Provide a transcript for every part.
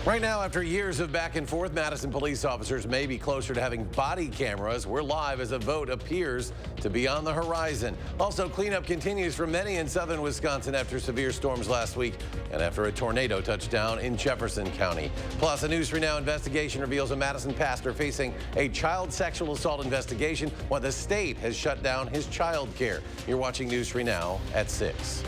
Right now, after years of back and forth, Madison police officers may be closer to having body cameras. We're live as a vote appears to be on the horizon. Also, cleanup continues for many in southern Wisconsin after severe storms last week and after a tornado touched down in Jefferson County. Plus, a News 3 Now investigation reveals a Madison pastor facing a child sexual assault investigation while the state has shut down his child care. You're watching News 3 Now at 6.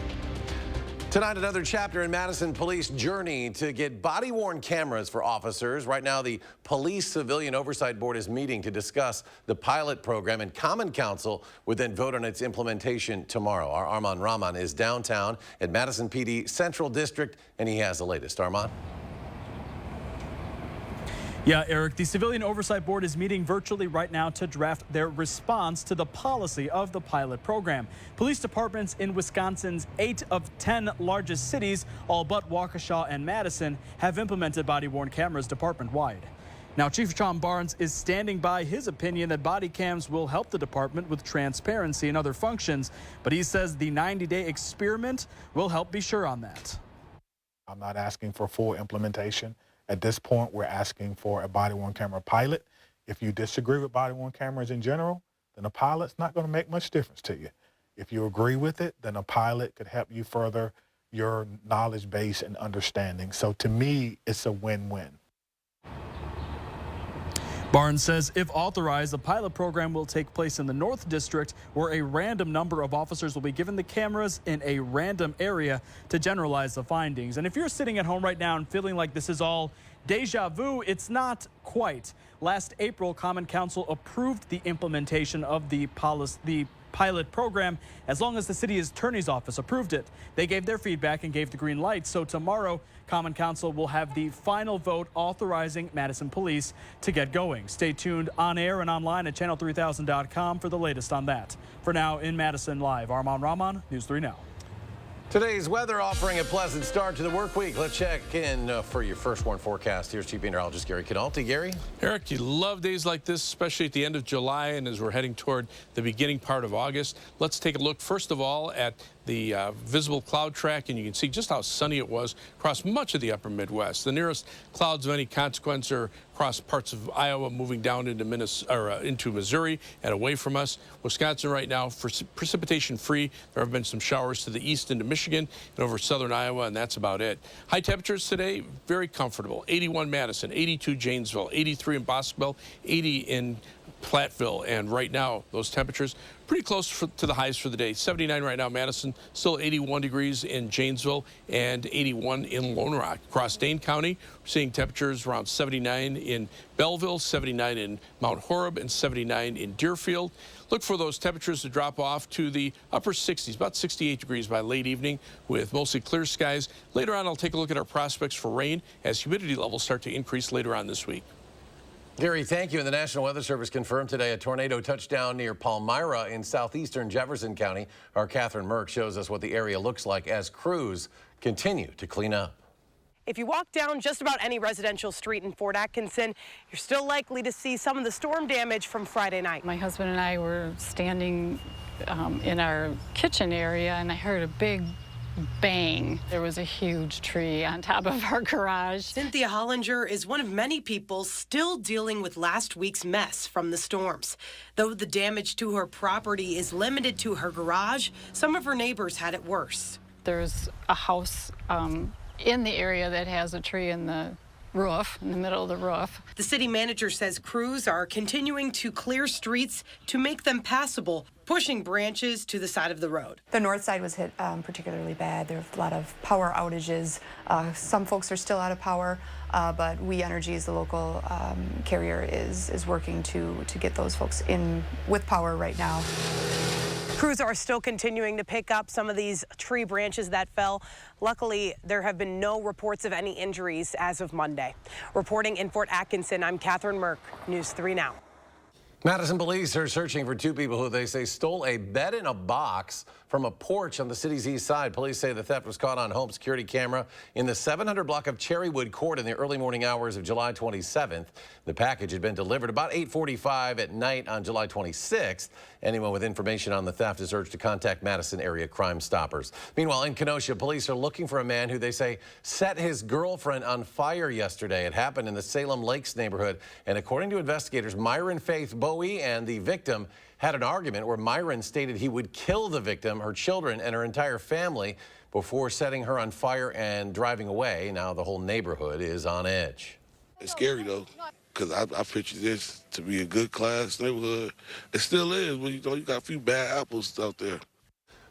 Tonight, another chapter in Madison Police journey to get body-worn cameras for officers. Right now, the Police Civilian Oversight Board is meeting to discuss the pilot program, and Common Council would then vote on its implementation tomorrow. Our Armand Rahman is downtown at Madison PD Central District, and he has the latest. Armand? Yeah, Eric, the Civilian Oversight Board is meeting virtually right now to draft their response to the policy of the pilot program. Police departments in Wisconsin's 8 of 10 largest cities, all but Waukesha and Madison, have implemented body-worn cameras department-wide. Now, Chief John Barnes is standing by his opinion that body cams will help the department with transparency and other functions, but he says the 90-day experiment will help be sure on that. I'm not asking for full implementation. At this point, we're asking for a body-worn camera pilot. If you disagree with body-worn cameras in general, then a pilot's not going to make much difference to you. If you agree with it, then a pilot could help you further your knowledge base and understanding. So to me, it's a win-win. Barnes says if authorized, the pilot program will take place in the North District, where a random number of officers will be given the cameras in a random area to generalize the findings. And if you're sitting at home right now and feeling like this is all deja vu, it's not quite. Last April, Common Council approved the implementation of the pilot program as long as the city attorney's office approved it. They gave their feedback and gave the green light. So tomorrow, Common Council will have the final vote authorizing Madison Police to get going. Stay tuned on air and online at channel3000.com for the latest on that. For now, in Madison Live, Armand Rahman, News 3 Now. Today's weather offering a pleasant start to the work week. Let's check in for your first warn forecast. Here's Chief Meteorologist Gary Canalti. Gary? Eric, you love days like this, especially at the end of July and as we're heading toward the beginning part of August. Let's take a look, first of all, at the visible cloud track, and you can see just how sunny it was across much of the upper Midwest. The nearest clouds of any consequence are across parts of Iowa, moving down into into Missouri and away from us. Wisconsin right now, for precipitation free. There have been some showers to the east into Michigan and over southern Iowa, and that's about it. High temperatures today, very comfortable. 81 Madison, 82 Janesville, 83 in Bosqueville, 80 in Platteville, and right now those temperatures pretty close to the highs for the day. 79 right now, Madison, still 81 degrees in Janesville and 81 in Lone Rock. Across Dane County, we're seeing temperatures around 79 in Belleville, 79 in Mount Horeb, and 79 in Deerfield. Look for those temperatures to drop off to the upper 60s, about 68 degrees by late evening with mostly clear skies. Later on, I'll take a look at our prospects for rain as humidity levels start to increase later on this week. Gary, thank you. And the National Weather Service confirmed today a tornado touchdown near Palmyra in southeastern Jefferson County. Our Catherine Merck shows us what the area looks like as crews continue to clean up. If you walk down just about any residential street in Fort Atkinson, you're still likely to see some of the storm damage from Friday night. My husband and I were standing in our kitchen area, and I heard a big bang. There was a huge tree on top of our garage. Cynthia Hollinger is one of many people still dealing with last week's mess from the storms. Though the damage to her property is limited to her garage, some of her neighbors had it worse. There's a house in the area that has a tree in the roof, in the middle of the roof. The city manager says crews are continuing to clear streets to make them passable, pushing branches to the side of the road. The north side was hit particularly bad. There were a lot of power outages. Some folks are still out of power, but We Energy, as the local carrier, is working to get those folks in with power right now. Crews are still continuing to pick up some of these tree branches that fell. Luckily, there have been no reports of any injuries as of Monday. Reporting in Fort Atkinson, I'm Catherine Merck, News 3 Now. Madison police are searching for two people who they say stole a bed in a box from a porch on the city's east side. Police say the theft was caught on home security camera in the 700 block of Cherrywood Court in the early morning hours of July 27th. The package had been delivered about 8:45 at night on July 26th. Anyone with information on the theft is urged to contact Madison area Crime Stoppers. Meanwhile, in Kenosha, police are looking for a man who they say set his girlfriend on fire yesterday. It happened in the Salem Lakes neighborhood, and according to investigators, Myron Faith Bowie and the victim had an argument where Myron stated he would kill the victim, her children, and her entire family before setting her on fire and driving away. Now the whole neighborhood is on edge. It's scary, though, because I picture this to be a good class neighborhood. It still is, but you got a few bad apples out there.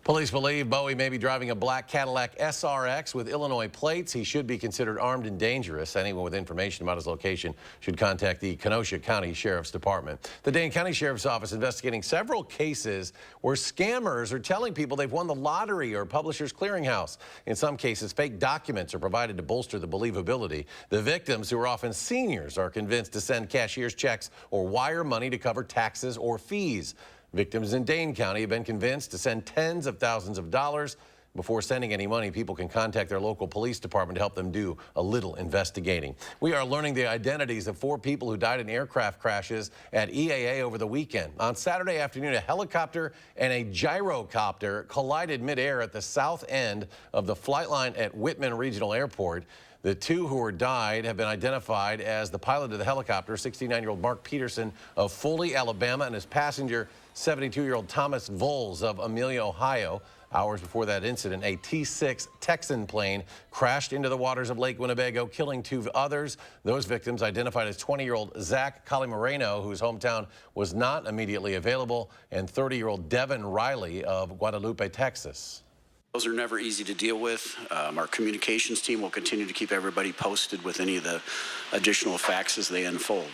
Police believe Bowie may be driving a black Cadillac SRX with Illinois plates. He should be considered armed and dangerous. Anyone with information about his location should contact the Kenosha County Sheriff's Department. The Dane County Sheriff's Office investigating several cases where scammers are telling people they've won the lottery or Publishers Clearinghouse. In some cases, fake documents are provided to bolster the believability. The victims, who are often seniors, are convinced to send cashier's checks or wire money to cover taxes or fees. Victims in Dane County have been convinced to send tens of thousands of dollars. Before sending any money, people can contact their local police department to help them do a little investigating. We are learning the identities of 4 people who died in aircraft crashes at EAA over the weekend. On Saturday afternoon, a helicopter and a gyrocopter collided midair at the south end of the flight line at Whitman Regional Airport. The 2 who died have been identified as the pilot of the helicopter, 69-year-old Mark Peterson of Foley, Alabama, and his passenger, 72-year-old Thomas Voles of Amelia, Ohio. Hours before that incident, a T-6 Texan plane crashed into the waters of Lake Winnebago, killing 2 others. Those victims identified as 20-year-old Zach Calimoreno, whose hometown was not immediately available, and 30-year-old Devin Riley of Guadalupe, Texas. Those are never easy to deal with. Our communications team will continue to keep everybody posted with any of the additional facts as they unfold.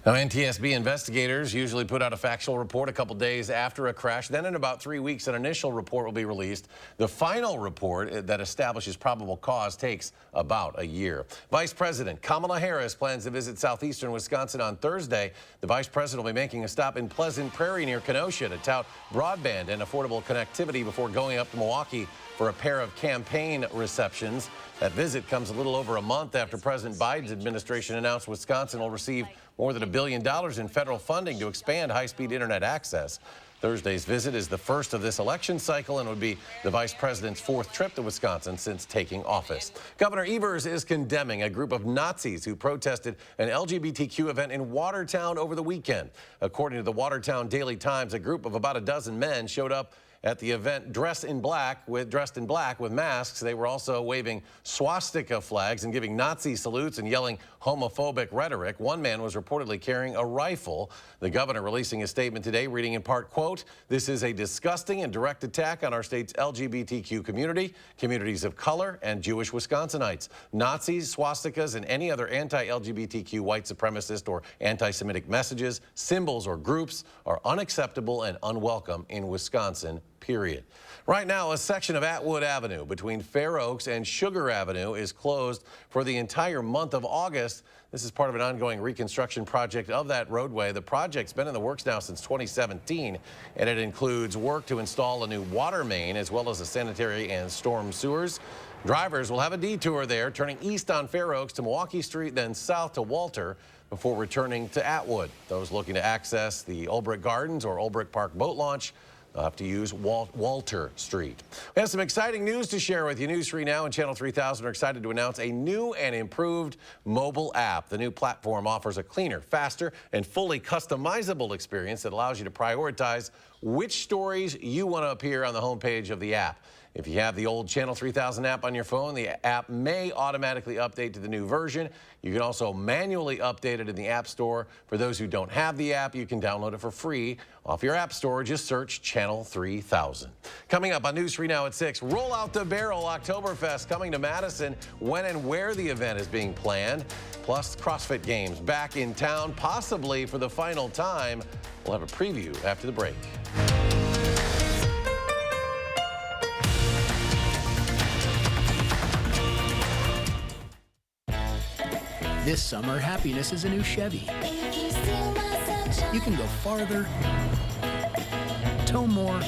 Now, NTSB investigators usually put out a factual report a couple days after a crash. Then in about 3 weeks, an initial report will be released. The final report that establishes probable cause takes about a year. Vice President Kamala Harris plans to visit southeastern Wisconsin on Thursday. The vice president will be making a stop in Pleasant Prairie near Kenosha to tout broadband and affordable connectivity before going up to Milwaukee for a pair of campaign receptions. That visit comes a little over a month after President Biden's administration announced Wisconsin will receive more than $1 billion in federal funding to expand high-speed internet access. Thursday's visit is the first of this election cycle and would be the vice president's 4th trip to Wisconsin since taking office. Governor Evers is condemning a group of Nazis who protested an LGBTQ event in Watertown over the weekend. According to the Watertown Daily Times, a group of about a dozen men showed up at the event dressed in black with masks. They were also waving swastika flags and giving Nazi salutes and yelling homophobic rhetoric. One man was reportedly carrying a rifle. The governor releasing a statement today reading in part, quote, "This is a disgusting and direct attack on our state's LGBTQ community, communities of color, and Jewish Wisconsinites. Nazis, swastikas, and any other anti-LGBTQ white supremacist or anti-Semitic messages, symbols, or groups are unacceptable and unwelcome in Wisconsin. Period." Right now, a section of Atwood Avenue between Fair Oaks and Sugar Avenue is closed for the entire month of August. This is part of an ongoing reconstruction project of that roadway. The project's been in the works now since 2017, and it includes work to install a new water main as well as a sanitary and storm sewers. Drivers will have a detour there, turning east on Fair Oaks to Milwaukee Street, then south to Walter, before returning to Atwood. Those looking to access the Olbrich Gardens or Olbrich Park boat launch they'll have to use Walter Street. We have some exciting news to share with you. News 3 Now and Channel 3000 are excited to announce a new and improved mobile app. The new platform offers a cleaner, faster, and fully customizable experience that allows you to prioritize which stories you want to appear on the homepage of the app. If you have the old Channel 3000 app on your phone, the app may automatically update to the new version. You can also manually update it in the App Store. For those who don't have the app, you can download it for free off your App Store. Just search Channel 3000. Coming up on News 3 Now at 6, Roll Out the Barrel Oktoberfest coming to Madison. When and where the event is being planned. Plus, CrossFit Games back in town, possibly for the final time. We'll have a preview after the break. This summer, happiness is a new Chevy. If you steal my you can go farther, tow more,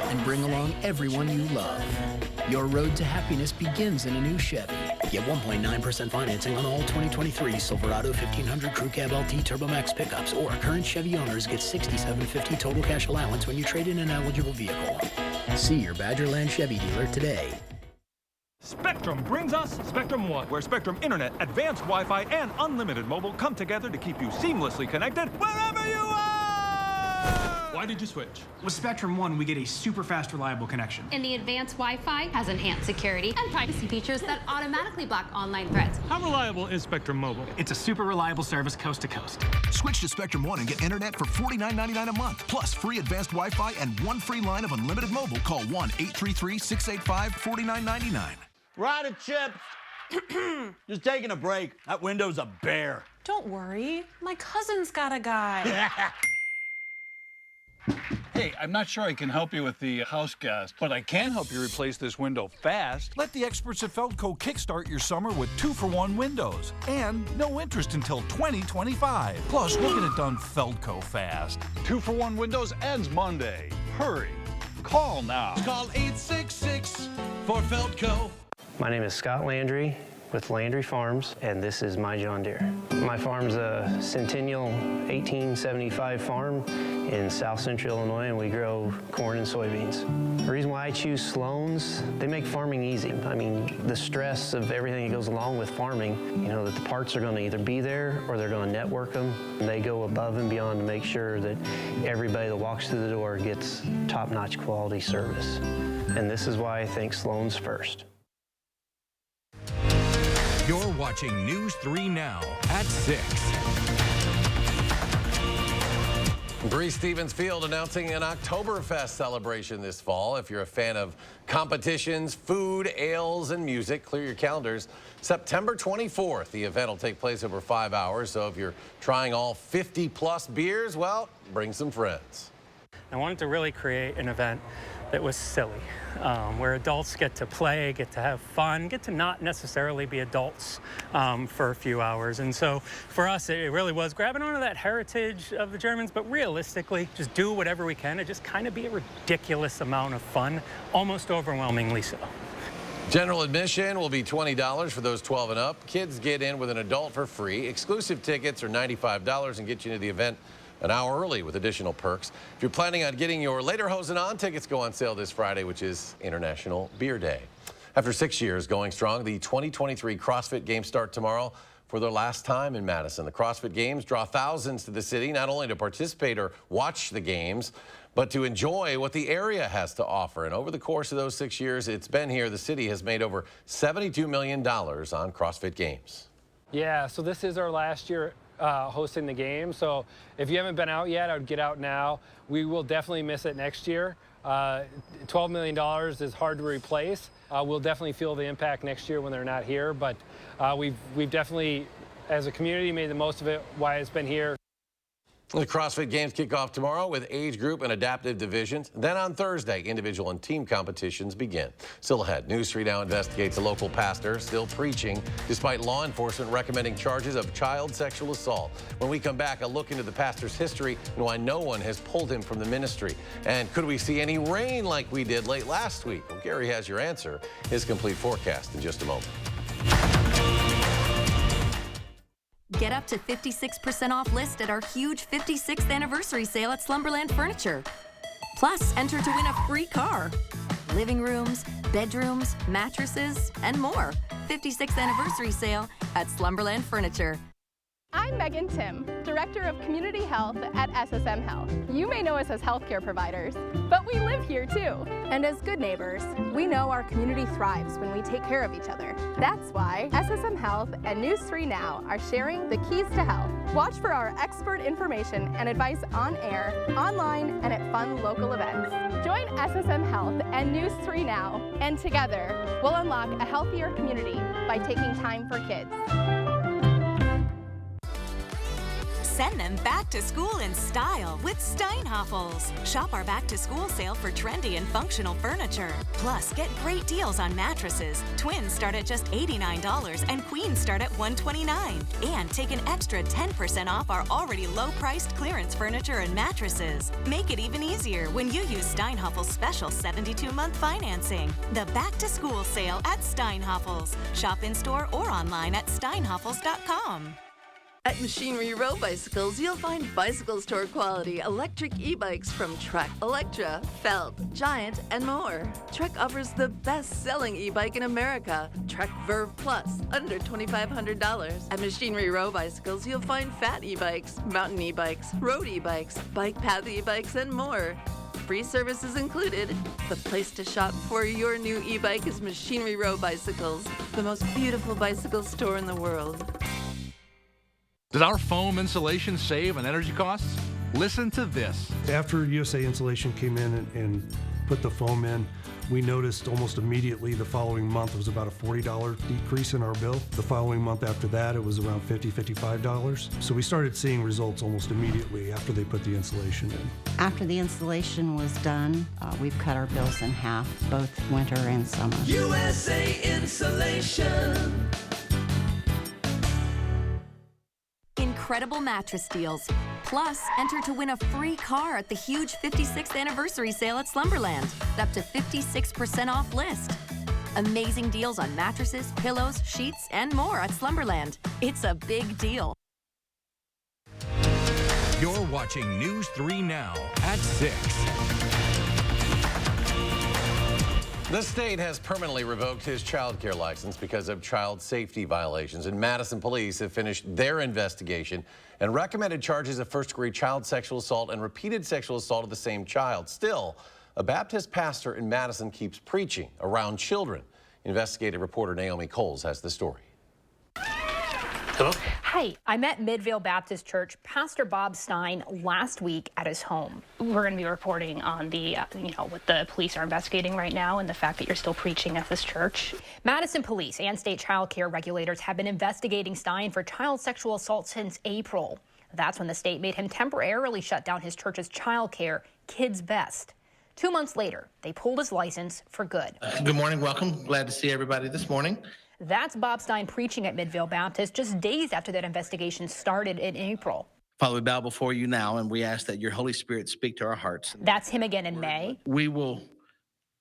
and bring along everyone you love. Your road to happiness begins in a new Chevy. Get 1.9% financing on all 2023 Silverado 1500 Crew Cab LT Turbo Max pickups, or current Chevy owners get $6,750 total cash allowance when you trade in an eligible vehicle. See your Badgerland Chevy dealer today. Spectrum brings us Spectrum One, where Spectrum Internet, advanced Wi-Fi, and unlimited mobile come together to keep you seamlessly connected wherever you are! Why did you switch? With Spectrum One, we get a super fast, reliable connection. And the advanced Wi-Fi has enhanced security and privacy features that automatically block online threats. How reliable is Spectrum Mobile? It's a super reliable service coast to coast. Switch to Spectrum One and get internet for $49.99 a month, plus free advanced Wi-Fi and one free line of unlimited mobile. Call 1-833-685-4999. Rider Chips. Just taking a break. That window's a bear. Don't worry. My cousin's got a guy. Hey, I'm not sure I can help you with the house gas, but I can help you replace this window fast. Let the experts at Feldco kickstart your summer with 2-for-1 windows and no interest until 2025. Plus, we'll get it done Feldco fast. 2-for-1 windows ends Monday. Hurry. Call now. Call 866 for Feldco. My name is Scott Landry with Landry Farms, and this is my John Deere. My farm's a Centennial 1875 farm in south central Illinois, and we grow corn and soybeans. The reason why I choose Sloan's, they make farming easy. I mean, the stress of everything that goes along with farming, you know, that the parts are gonna either be there or they're gonna network them. And they go above and beyond to make sure that everybody that walks through the door gets top-notch quality service. And this is why I think Sloan's first. You're watching News 3 Now at 6. Bree Stevens Field announcing an Oktoberfest celebration this fall. If you're a fan of competitions, food, ales, and music, clear your calendars. September 24th, the event will take place over 5 hours. So if you're trying all 50-plus beers, well, bring some friends. I wanted to really create an event that was silly, where adults get to play, get to have fun, get to not necessarily be adults for a few hours. And so for us, it really was grabbing onto that heritage of the Germans, but realistically, just do whatever we can to just kind of be a ridiculous amount of fun, almost overwhelmingly so. General admission will be $20 for those 12 and up. Kids get in with an adult for free. Exclusive tickets are $95 and get you into the event an hour early with additional perks. If you're planning on getting your Lederhosen on, tickets go on sale this Friday, which is International Beer Day. After 6 years going strong, the 2023 CrossFit Games start tomorrow for their last time in Madison. The CrossFit Games draw thousands to the city, not only to participate or watch the games, but to enjoy what the area has to offer. And over the course of those 6 years it's been here, the city has made over $72 million on CrossFit Games. Yeah, so this is our last year hosting the game. So if you haven't been out yet, I would get out now. We will definitely miss it next year. $12 million is hard to replace. We'll definitely feel the impact next year when they're not here, but we've definitely, as a community, made the most of it while it's been here. The CrossFit Games kick off tomorrow with age group and adaptive divisions. Then on Thursday, individual and team competitions begin. Still ahead, News 3 Now investigates a local pastor still preaching despite law enforcement recommending charges of child sexual assault. When we come back, a look into the pastor's history and why no one has pulled him from the ministry. And could we see any rain like we did late last week? Well, Gary has your answer. His complete forecast in just a moment. Get up to 56% off list at our huge 56th anniversary sale at Slumberland Furniture. Plus, enter to win a free car. Living rooms, bedrooms, mattresses, and more. 56th anniversary sale at Slumberland Furniture. I'm Megan Tim, Director of Community Health at SSM Health. You may know us as healthcare providers, but we live here too. And as good neighbors, we know our community thrives when we take care of each other. That's why SSM Health and News 3 Now are sharing the keys to health. Watch for our expert information and advice on air, online, and at fun local events. Join SSM Health and News 3 Now, and together we'll unlock a healthier community by taking time for kids. Send them back to school in style with Steinhoffels. Shop our back to school sale for trendy and functional furniture. Plus, get great deals on mattresses. Twins start at just $89 and queens start at $129. And take an extra 10% off our already low-priced clearance furniture and mattresses. Make it even easier when you use Steinhoffels' special 72-month financing. The back to school sale at Steinhoffels. Shop in store or online at steinhoffels.com. At Machinery Row Bicycles, you'll find bicycle store quality electric e-bikes from Trek, Electra, Felt, Giant, and more. Trek offers the best-selling e-bike in America, Trek Verve Plus, under $2,500. At Machinery Row Bicycles, you'll find fat e-bikes, mountain e-bikes, road e-bikes, bike path e-bikes, and more. Free services included. The place to shop for your new e-bike is Machinery Row Bicycles, the most beautiful bicycle store in the world. Does our foam insulation save on energy costs? Listen to this. After USA Insulation came in and put the foam in, we noticed almost immediately the following month it was about a $40 decrease in our bill. The following month after that, it was around $50, $55. So we started seeing results almost immediately after they put the insulation in. After the installation was done, we've cut our bills in half, both winter and summer. USA Insulation. Incredible mattress deals. Plus, enter to win a free car at the huge 56th anniversary sale at Slumberland. Up to 56% off list. Amazing deals on mattresses, pillows, sheets, and more at Slumberland. It's a big deal. You're watching News 3 Now at 6. The state has permanently revoked his child care license because of child safety violations, and Madison police have finished their investigation and recommended charges of first-degree child sexual assault and repeated sexual assault of the same child. Still, a Baptist pastor in Madison keeps preaching around children. Investigative reporter Naomi Coles has the story. Hello? Hi, I'm at Midvale Baptist Church, Pastor Bob Stein, last week at his home. We're going to be reporting on the, what the police are investigating right now and the fact that you're still preaching at this church. Madison police and state child care regulators have been investigating Stein for child sexual assault since April. That's when the state made him temporarily shut down his church's child care, Kids Best. 2 months later, they pulled his license for good. Good morning, welcome. Glad to see everybody this morning. That's Bob Stein preaching at Midvale Baptist just days after that investigation started in April. Father, we bow before you now, and we ask that your Holy Spirit speak to our hearts. That's him again in May. We will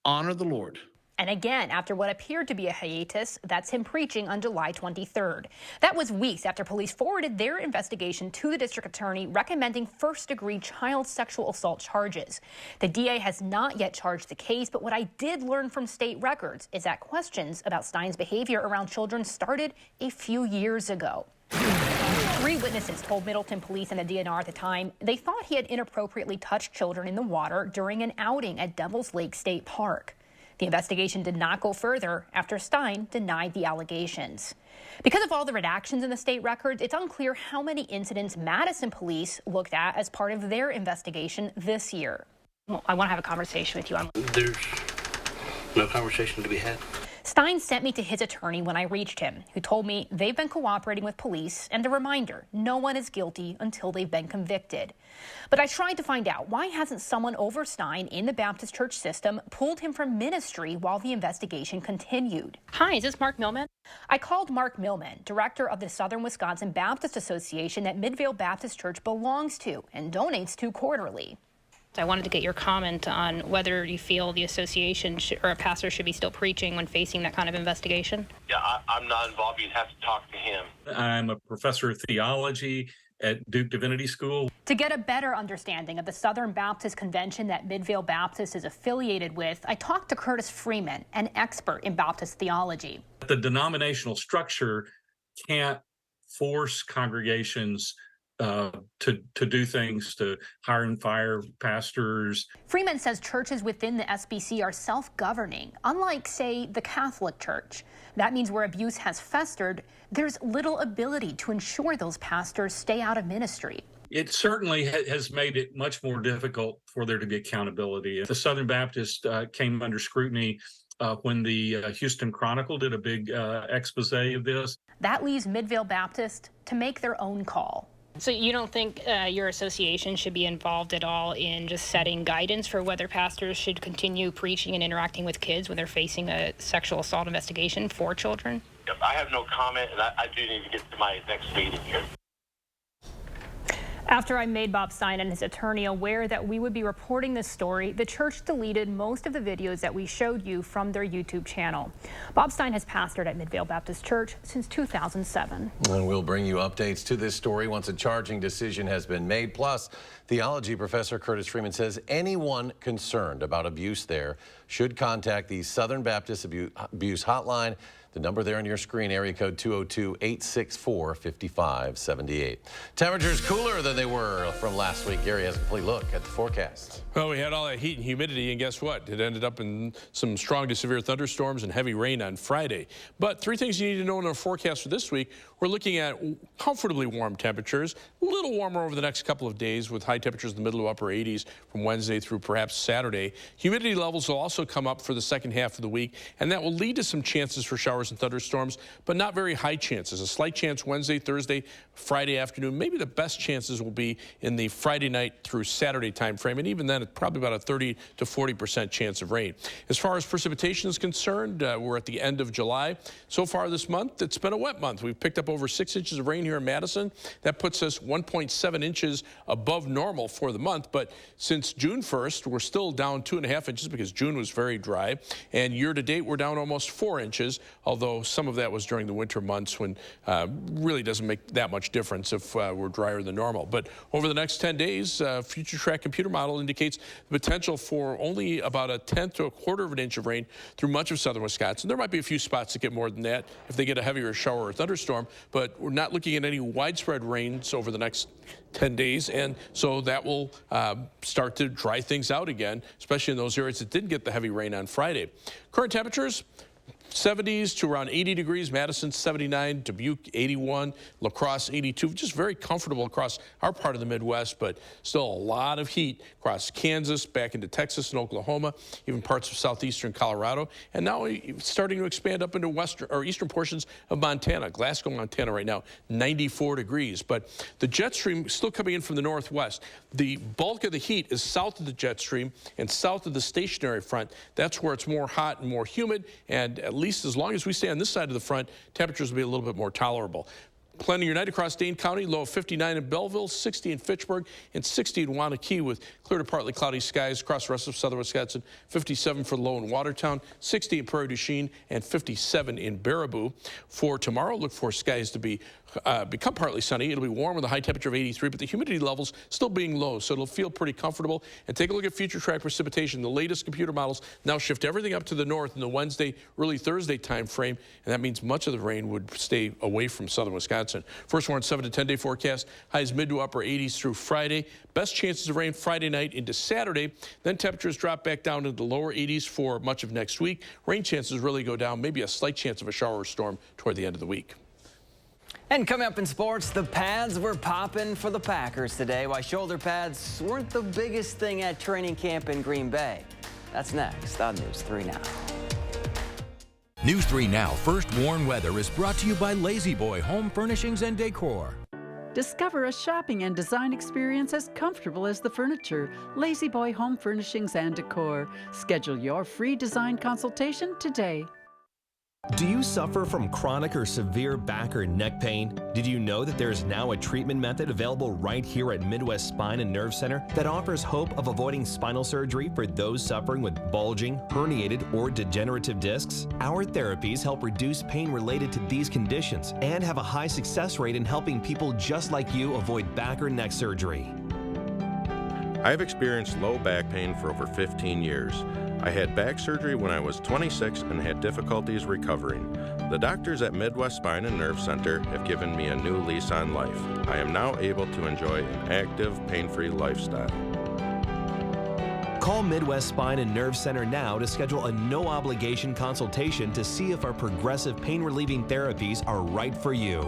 honor the Lord. And again, after what appeared to be a hiatus, that's him preaching on July 23rd. That was weeks after police forwarded their investigation to the district attorney recommending first-degree child sexual assault charges. The DA has not yet charged the case, but what I did learn from state records is that questions about Stein's behavior around children started a few years ago. 3 witnesses told Middleton police and the DNR at the time they thought he had inappropriately touched children in the water during an outing at Devil's Lake State Park. The investigation did not go further after Stein denied the allegations. Because of all the redactions in the state records, it's unclear how many incidents Madison police looked at as part of their investigation this year. Well, I want to have a conversation with you on. There's no conversation to be had. Stein sent me to his attorney when I reached him, who told me they've been cooperating with police, and a reminder, no one is guilty until they've been convicted. But I tried to find out, why hasn't someone over Stein in the Baptist church system pulled him from ministry while the investigation continued? Hi, is this Mark Millman? I called Mark Millman, director of the Southern Wisconsin Baptist Association that Midvale Baptist Church belongs to and donates to quarterly. I wanted to get your comment on whether you feel the association or a pastor should be still preaching when facing that kind of investigation. Yeah, I'm not involved. You'd have to talk to him. I'm a professor of theology at Duke Divinity School. To get a better understanding of the Southern Baptist Convention that Midvale Baptist is affiliated with, I talked to Curtis Freeman, an expert in Baptist theology. The denominational structure can't force congregations to do things, to hire and fire pastors. Freeman says churches within the SBC are self-governing, unlike, say, the Catholic Church. That means where abuse has festered, there's little ability to ensure those pastors stay out of ministry. It certainly has made it much more difficult for there to be accountability. The Southern Baptist came under scrutiny when the Houston Chronicle did a big expose of this. That leaves Midvale Baptist to make their own call. So you don't think your association should be involved at all in just setting guidance for whether pastors should continue preaching and interacting with kids when they're facing a sexual assault investigation for children? Yep, I have no comment, and I do need to get to my next meeting here. After I made Bob Stein and his attorney aware that we would be reporting this story, the church deleted most of the videos that we showed you from their YouTube channel. Bob Stein has pastored at Midvale Baptist Church since 2007. And we'll bring you updates to this story once a charging decision has been made. Plus, theology professor Curtis Freeman says anyone concerned about abuse there should contact the Southern Baptist Abuse Hotline. The number there on your screen, area code 202-864-5578. Temperatures cooler than they were from last week. Gary has a complete look at the forecast. Well, we had all that heat and humidity, and guess what? It ended up in some strong to severe thunderstorms and heavy rain on Friday. But three things you need to know in our forecast for this week. We're looking at comfortably warm temperatures, a little warmer over the next couple of days with high temperatures in the middle to upper 80s from Wednesday through perhaps Saturday. Humidity levels will also come up for the second half of the week, and that will lead to some chances for showers and thunderstorms, but not very high chances. A slight chance Wednesday, Thursday, Friday afternoon. Maybe the best chances will be in the Friday night through Saturday time frame, and even then it's probably about a 30 to 40% chance of rain. As far as precipitation is concerned, we're at the end of July. So far this month, it's been a wet month. We've picked up over 6 inches of rain here in Madison. That puts us 1.7 inches above normal for the month, but since June 1st, we're still down 2.5 inches because June was very dry, and year to date, we're down almost 4 inches, although some of that was during the winter months when really doesn't make that much difference if we're drier than normal. But over the next 10 days, Future Track computer model indicates the potential for only about 1/10 to 1/4 of an inch of rain through much of southern Wisconsin. There might be a few spots that get more than that if they get a heavier shower or thunderstorm, but we're not looking at any widespread rains over the next 10 days, and so that will start to dry things out again, especially in those areas that didn't get the heavy rain on Friday. Current temperatures, 70s to around 80 degrees, Madison 79, Dubuque 81, La Crosse 82, just very comfortable across our part of the Midwest, but still a lot of heat across Kansas, back into Texas and Oklahoma, even parts of southeastern Colorado, and now starting to expand up into western or eastern portions of Montana, Glasgow, Montana right now, 94 degrees. But the jet stream still coming in from the northwest. The bulk of the heat is south of the jet stream and south of the stationary front. That's where it's more hot and more humid, and at least as long as we stay on this side of the front, temperatures will be a little bit more tolerable. Plenty your night across Dane County, low of 59 in Belleville, 60 in Fitchburg, and 60 in Wanakee with clear to partly cloudy skies across the rest of southern Wisconsin, 57 for the low in Watertown, 60 in Prairie du Chien, and 57 in Baraboo. For tomorrow, look for skies to become partly sunny. It'll be warm with a high temperature of 83, but the humidity levels still being low, so it'll feel pretty comfortable. And take a look at future track precipitation. The latest computer models now shift everything up to the north in the Wednesday, early Thursday time frame, and that means much of the rain would stay away from southern Wisconsin. First warn 7 to 10 day forecast, highs mid to upper 80s through Friday. Best chances of rain Friday night into Saturday. Then temperatures drop back down to the lower 80s for much of next week. Rain chances really go down, maybe a slight chance of a shower or storm toward the end of the week. And coming up in sports, the pads were popping for the Packers today, while shoulder pads weren't the biggest thing at training camp in Green Bay. That's next on News 3 Now. News 3 Now First Warn Weather is brought to you by Lazy Boy Home Furnishings and Decor. Discover a shopping and design experience as comfortable as the furniture. Lazy Boy Home Furnishings and Decor. Schedule your free design consultation today. Do you suffer from chronic or severe back or neck pain? Did you know that there is now a treatment method available right here at Midwest Spine and Nerve Center that offers hope of avoiding spinal surgery for those suffering with bulging, herniated, or degenerative discs? Our therapies help reduce pain related to these conditions and have a high success rate in helping people just like you avoid back or neck surgery. I've experienced low back pain for over 15 years. I had back surgery when I was 26 and had difficulties recovering. The doctors at Midwest Spine and Nerve Center have given me a new lease on life. I am now able to enjoy an active, pain-free lifestyle. Call Midwest Spine and Nerve Center now to schedule a no-obligation consultation to see if our progressive pain-relieving therapies are right for you.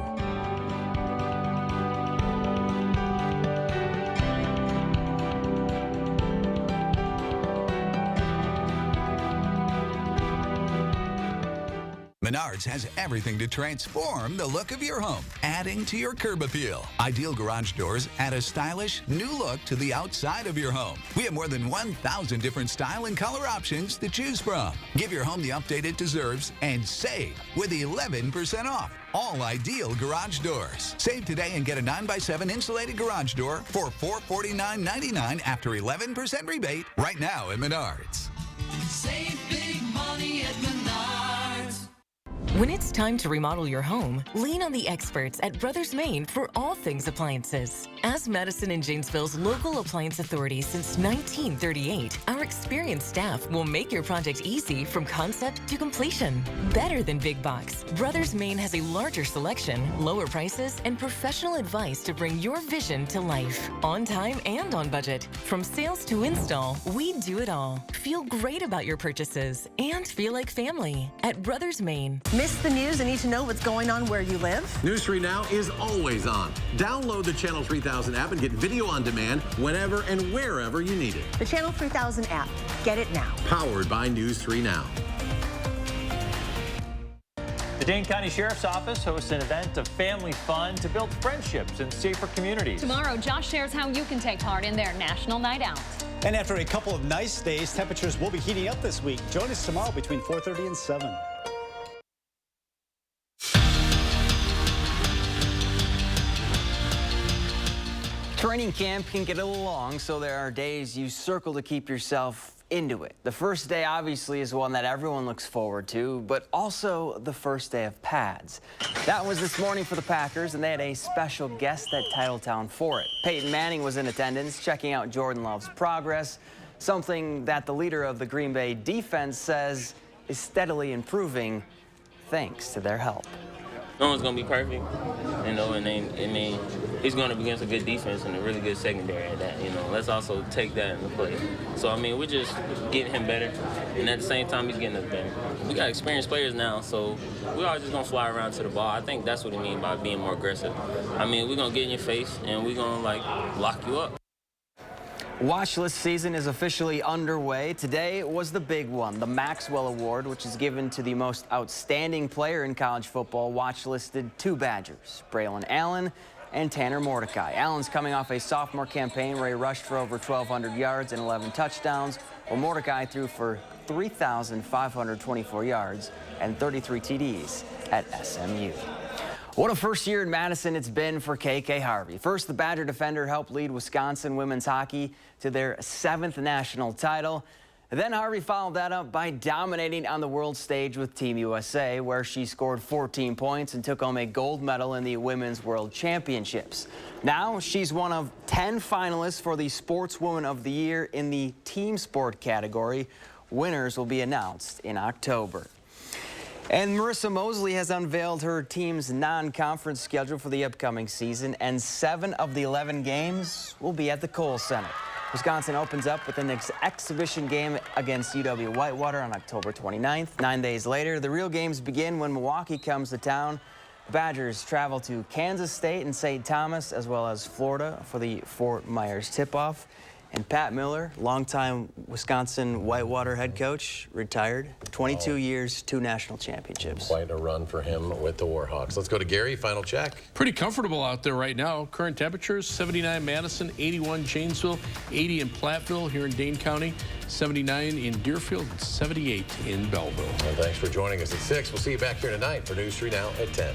Menards has everything to transform the look of your home, adding to your curb appeal. Ideal garage doors add a stylish, new look to the outside of your home. We have more than 1,000 different style and color options to choose from. Give your home the update it deserves and save with 11% off all Ideal garage doors. Save today and get a 9x7 insulated garage door for $449.99 after 11% rebate right now at Menards. Save big money at Menards. When it's time to remodel your home, lean on the experts at Brothers Maine for all things appliances. As Madison and Janesville's local appliance authority since 1938, our experienced staff will make your project easy from concept to completion. Better than big box, Brothers Maine has a larger selection, lower prices, and professional advice to bring your vision to life. On time and on budget. From sales to install, we do it all. Feel great about your purchases and feel like family at Brothers Maine. Miss the news and need to know what's going on where you live? News 3 Now is always on. Download the Channel 3000 app and get video on demand whenever and wherever you need it. The Channel 3000 app. Get it now. Powered by News 3 Now. The Dane County Sheriff's Office hosts an event of family fun to build friendships and safer communities. Tomorrow, Josh shares how you can take part in their National Night Out. And after a couple of nice days, temperatures will be heating up this week. Join us tomorrow between 4:30 and 7. Training camp can get a little long, so there are days you circle to keep yourself into it. The first day obviously is one that everyone looks forward to, but also the first day of pads. That was this morning for the Packers, and they had a special guest at Titletown for it. Peyton Manning was in attendance, checking out Jordan Love's progress, something that the leader of the Green Bay defense says is steadily improving thanks to their help. No one's going to be perfect, you know, and he's going up against a good defense and a really good secondary at that, you know. Let's also take that into play. So, I mean, we're just getting him better, and at the same time, he's getting us better. We got experienced players now, so we're all just going to fly around to the ball. I think that's what he means by being more aggressive. I mean, we're going to get in your face, and we're going to, like, lock you up. Watch list season is officially underway. Today was the big one, the Maxwell Award, which is given to the most outstanding player in college football. Watch listed two Badgers, Braylon Allen and Tanner Mordecai. Allen's coming off a sophomore campaign where he rushed for over 1,200 yards and 11 touchdowns, while Mordecai threw for 3,524 yards and 33 TDs at SMU. What a first year in Madison it's been for KK Harvey. First, the Badger defender helped lead Wisconsin women's hockey to their 7th national title. Then Harvey followed that up by dominating on the world stage with Team USA, where she scored 14 points and took home a gold medal in the Women's World Championships. Now she's one of 10 finalists for the Sportswoman of the Year in the team sport category. Winners will be announced in October. And Marissa Mosley has unveiled her team's non-conference schedule for the upcoming season, and 7 of the 11 games will be at the Kohl Center. Wisconsin opens up with an exhibition game against UW-Whitewater on October 29th. 9 days later, the real games begin when Milwaukee comes to town. The Badgers travel to Kansas State and St. Thomas, as well as Florida for the Fort Myers tip-off. And Pat Miller, longtime Wisconsin Whitewater head coach, retired. 22 years, 2 national championships. Quite a run for him with the Warhawks. Let's go to Gary, final check. Pretty comfortable out there right now. Current temperatures, 79 Madison, 81 Janesville, 80 in Platteville here in Dane County, 79 in Deerfield, and 78 in Belleville. Well, thanks for joining us at 6. We'll see you back here tonight for News 3 Now at 10.